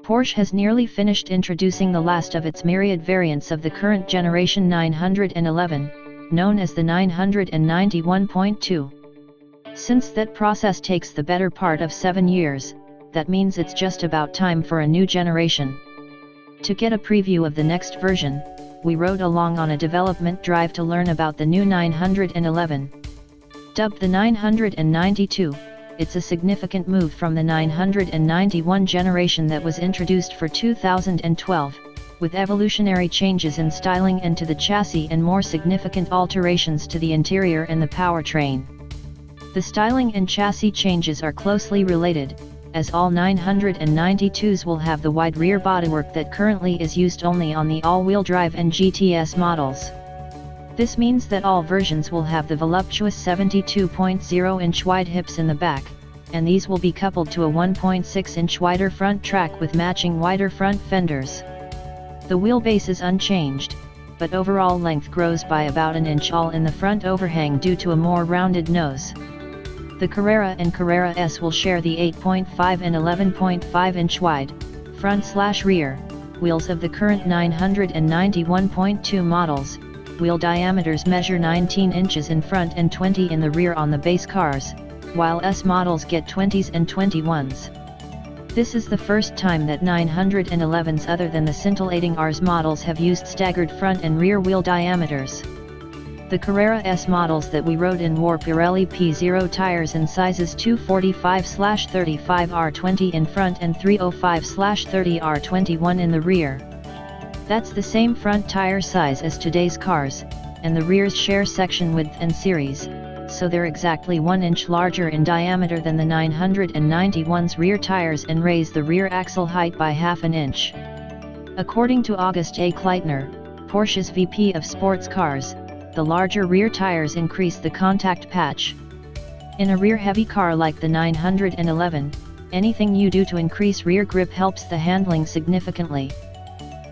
Porsche has nearly finished introducing the last of its myriad variants of the current generation 911, known as the 991.2. Since that process takes the better part of 7 years, that means it's just about time for a new generation. To get a preview of the next version, we rode along on a development drive to learn about the new 911. Dubbed the 992, it's a significant move from the 991 generation that was introduced for 2012, with evolutionary changes in styling and to the chassis and more significant alterations to the interior and the powertrain. The styling and chassis changes are closely related, as all 992s will have the wide rear bodywork that currently is used only on the all-wheel drive and GTS models. This means that all versions will have the voluptuous 72.0-inch wide hips in the back, and these will be coupled to a 1.6-inch wider front track with matching wider front fenders. The wheelbase is unchanged, but overall length grows by about an inch all in the front overhang due to a more rounded nose. The Carrera and Carrera S will share the 8.5 and 11.5-inch wide, front/rear, wheels of the current 991.2 models. Wheel diameters measure 19 inches in front and 20 in the rear on the base cars, while S models get 20s and 21s. This is the first time that 911s other than the scintillating Rs models have used staggered front and rear wheel diameters. The Carrera S models that we rode in wore Pirelli P0 tires in sizes 245/35R20 in front and 305/30R21 in the rear. That's the same front tire size as today's cars, and the rears share section width and series, so they're exactly 1 inch larger in diameter than the 991's rear tires and raise the rear axle height by ½ an inch. According to August A. Kleitner, Porsche's VP of Sports Cars, the larger rear tires increase the contact patch. In a rear-heavy car like the 911, anything you do to increase rear grip helps the handling significantly.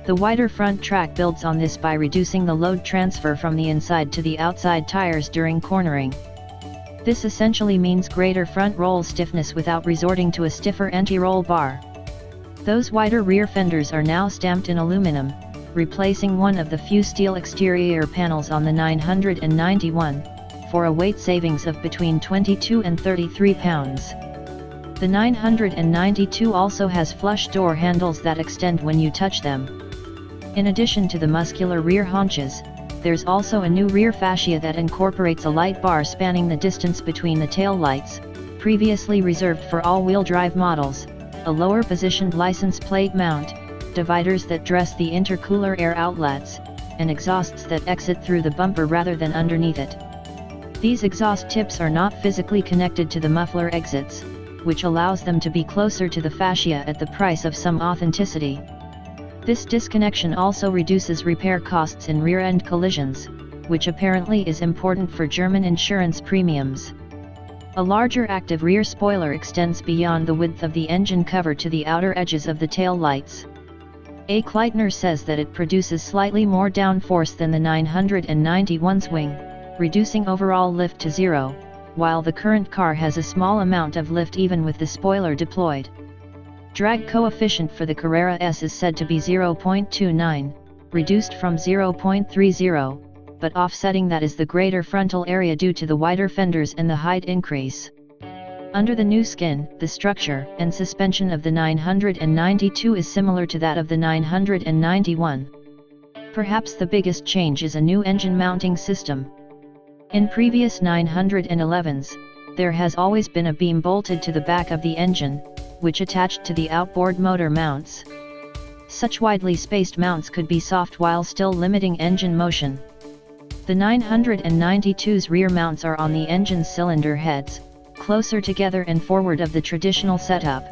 The wider front track builds on this by reducing the load transfer from the inside to the outside tires during cornering. This essentially means greater front roll stiffness without resorting to a stiffer anti-roll bar. Those wider rear fenders are now stamped in aluminum, replacing one of the few steel exterior panels on the 991, for a weight savings of between 22 and 33 pounds. The 992 also has flush door handles that extend when you touch them. In addition to the muscular rear haunches, there's also a new rear fascia that incorporates a light bar spanning the distance between the tail lights, previously reserved for all-wheel drive models, a lower positioned license plate mount, dividers that dress the intercooler air outlets, and exhausts that exit through the bumper rather than underneath it. These exhaust tips are not physically connected to the muffler exits, which allows them to be closer to the fascia at the price of some authenticity. This disconnection also reduces repair costs in rear-end collisions, which apparently is important for German insurance premiums. A larger active rear spoiler extends beyond the width of the engine cover to the outer edges of the tail lights. A. Kleitner says that it produces slightly more downforce than the 991's wing, reducing overall lift to zero, while the current car has a small amount of lift even with the spoiler deployed. Drag coefficient for the Carrera S is said to be 0.29, reduced from 0.30, but offsetting that is the greater frontal area due to the wider fenders and the height increase. Under the new skin, the structure and suspension of the 992 is similar to that of the 991. Perhaps the biggest change is a new engine mounting system. In previous 911s, there has always been a beam bolted to the back of the engine, which attached to the outboard motor mounts. Such widely spaced mounts could be soft while still limiting engine motion. The 992's rear mounts are on the engine's cylinder heads, closer together and forward of the traditional setup.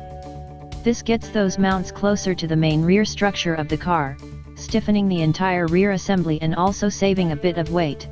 This gets those mounts closer to the main rear structure of the car, stiffening the entire rear assembly and also saving a bit of weight.